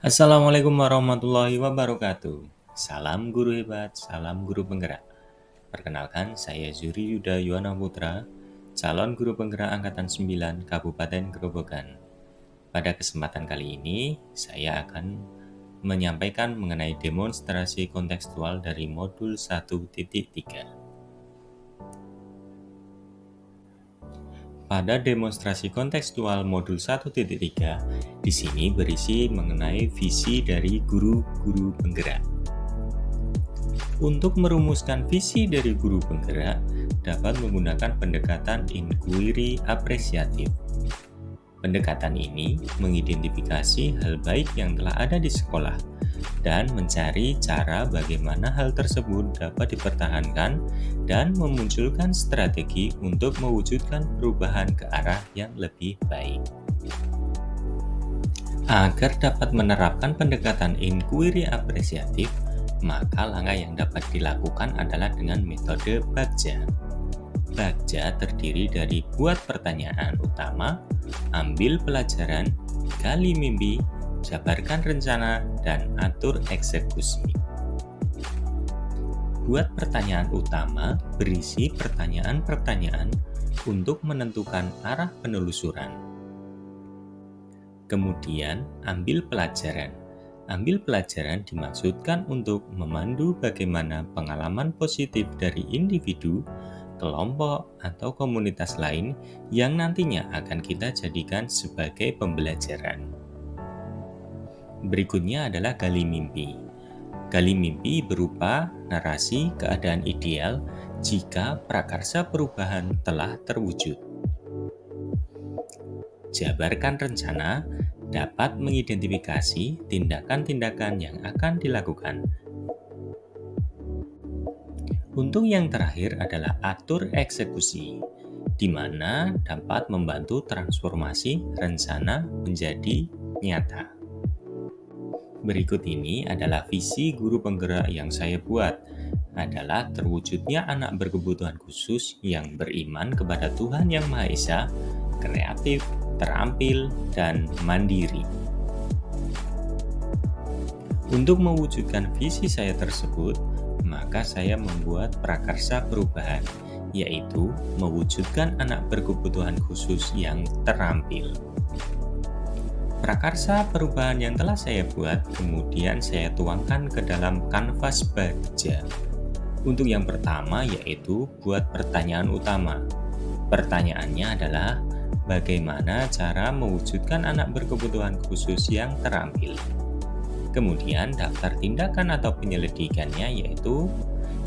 Assalamualaikum warahmatullahi wabarakatuh. Salam guru hebat, salam guru penggerak. Perkenalkan, saya Zuri Yuda Yuwana Putra, calon guru penggerak Angkatan 9 Kabupaten Grobogan. Pada kesempatan kali ini, saya akan menyampaikan mengenai demonstrasi kontekstual dari modul 1.3. Pada demonstrasi kontekstual modul 1.3, di sini berisi mengenai visi dari guru-guru penggerak. Untuk merumuskan visi dari guru penggerak, dapat menggunakan pendekatan inquiry apresiatif. Pendekatan ini mengidentifikasi hal baik yang telah ada di sekolah dan mencari cara bagaimana hal tersebut dapat dipertahankan dan memunculkan strategi untuk mewujudkan perubahan ke arah yang lebih baik. Agar dapat menerapkan pendekatan inquiry apresiatif, maka langkah yang dapat dilakukan adalah dengan metode Bagja. Bagja terdiri dari buat pertanyaan utama, ambil pelajaran, gali mimpi, jabarkan rencana, dan atur eksekusi. Buat pertanyaan utama berisi pertanyaan-pertanyaan untuk menentukan arah penelusuran. Kemudian, ambil pelajaran. Ambil pelajaran dimaksudkan untuk memandu bagaimana pengalaman positif dari individu, kelompok, atau komunitas lain yang nantinya akan kita jadikan sebagai pembelajaran. Berikutnya adalah gali mimpi. Gali mimpi berupa narasi keadaan ideal jika prakarsa perubahan telah terwujud. Jabarkan rencana dapat mengidentifikasi tindakan-tindakan yang akan dilakukan. Untuk yang terakhir adalah atur eksekusi, di mana dapat membantu transformasi rencana menjadi nyata. Berikut ini adalah visi guru penggerak yang saya buat, adalah terwujudnya anak berkebutuhan khusus yang beriman kepada Tuhan Yang Maha Esa, kreatif, terampil, dan mandiri. Untuk mewujudkan visi saya tersebut, maka saya membuat prakarsa perubahan, yaitu mewujudkan anak berkebutuhan khusus yang terampil. Prakarsa perubahan yang telah saya buat, kemudian saya tuangkan ke dalam kanvas Bagja. Untuk yang pertama yaitu buat pertanyaan utama. Pertanyaannya adalah, bagaimana cara mewujudkan anak berkebutuhan khusus yang terampil? Kemudian daftar tindakan atau penyelidikannya yaitu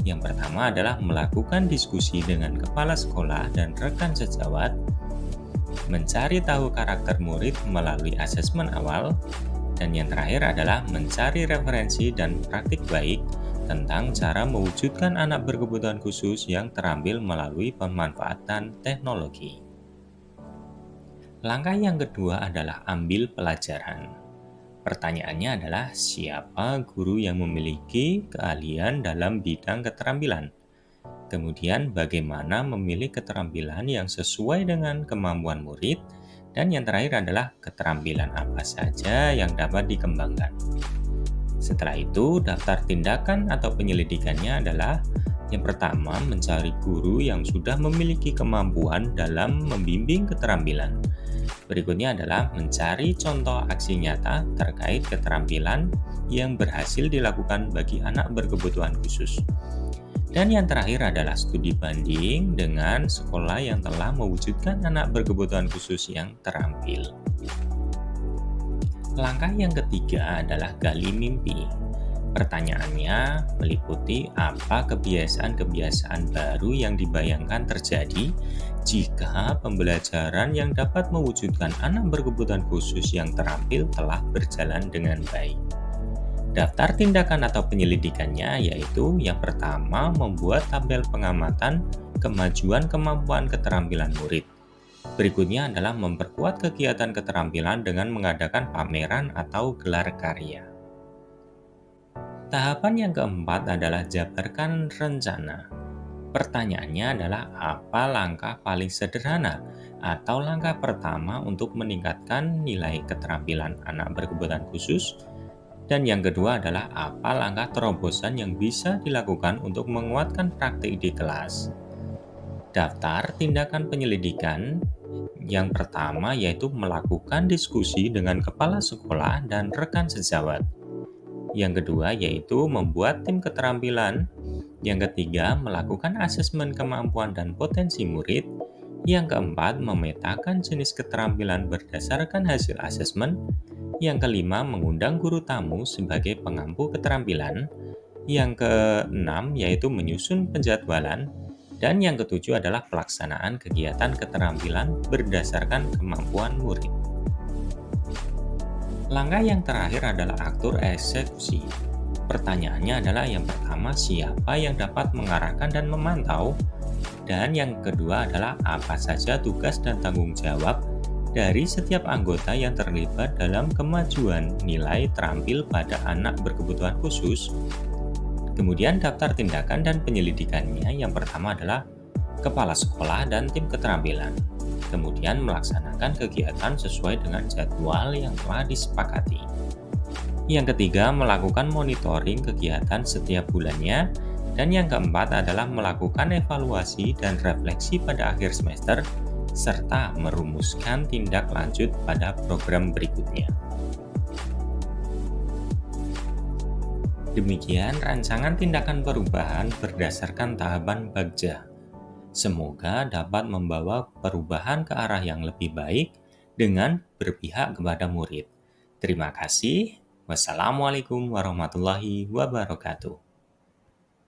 yang pertama adalah melakukan diskusi dengan kepala sekolah dan rekan sejawat, mencari tahu karakter murid melalui asesmen awal, dan yang terakhir adalah mencari referensi dan praktik baik tentang cara mewujudkan anak berkebutuhan khusus yang terampil melalui pemanfaatan teknologi. Langkah yang kedua adalah ambil pelajaran. Pertanyaannya adalah siapa guru yang memiliki keahlian dalam bidang keterampilan? Kemudian bagaimana memilih keterampilan yang sesuai dengan kemampuan murid? Dan yang terakhir adalah keterampilan apa saja yang dapat dikembangkan. Setelah itu, daftar tindakan atau penyelidikannya adalah yang pertama, mencari guru yang sudah memiliki kemampuan dalam membimbing keterampilan. Berikutnya adalah mencari contoh aksi nyata terkait keterampilan yang berhasil dilakukan bagi anak berkebutuhan khusus. Dan yang terakhir adalah studi banding dengan sekolah yang telah mewujudkan anak berkebutuhan khusus yang terampil. Langkah yang ketiga adalah gali mimpi. Pertanyaannya meliputi apa kebiasaan-kebiasaan baru yang dibayangkan terjadi jika pembelajaran yang dapat mewujudkan anak berkebutuhan khusus yang terampil telah berjalan dengan baik. Daftar tindakan atau penyelidikannya yaitu yang pertama membuat tabel pengamatan kemajuan kemampuan keterampilan murid. Berikutnya adalah memperkuat kegiatan keterampilan dengan mengadakan pameran atau gelar karya. Tahapan yang keempat adalah jabarkan rencana. Pertanyaannya adalah apa langkah paling sederhana atau langkah pertama untuk meningkatkan nilai keterampilan anak berkebutuhan khusus? Dan yang kedua adalah apa langkah terobosan yang bisa dilakukan untuk menguatkan praktik di kelas. Daftar tindakan penyelidikan yang pertama yaitu melakukan diskusi dengan kepala sekolah dan rekan sejawat. Yang kedua yaitu membuat tim keterampilan. Yang ketiga, melakukan asesmen kemampuan dan potensi murid. Yang keempat, memetakan jenis keterampilan berdasarkan hasil asesmen. Yang kelima, mengundang guru tamu sebagai pengampu keterampilan. Yang keenam, yaitu menyusun penjadwalan. Dan yang ketujuh adalah pelaksanaan kegiatan keterampilan berdasarkan kemampuan murid. Langkah yang terakhir adalah atur eksekusi. Pertanyaannya adalah yang pertama, siapa yang dapat mengarahkan dan memantau? Dan yang kedua adalah apa saja tugas dan tanggung jawab dari setiap anggota yang terlibat dalam kemajuan nilai terampil pada anak berkebutuhan khusus. Kemudian daftar tindakan dan penyelidikannya yang pertama adalah kepala sekolah dan tim keterampilan. Kemudian melaksanakan kegiatan sesuai dengan jadwal yang telah disepakati. Yang ketiga, melakukan monitoring kegiatan setiap bulannya. Dan yang keempat adalah melakukan evaluasi dan refleksi pada akhir semester, serta merumuskan tindak lanjut pada program berikutnya. Demikian rancangan tindakan perubahan berdasarkan tahapan Bagja. Semoga dapat membawa perubahan ke arah yang lebih baik dengan berpihak kepada murid. Terima kasih. Wassalamualaikum warahmatullahi wabarakatuh.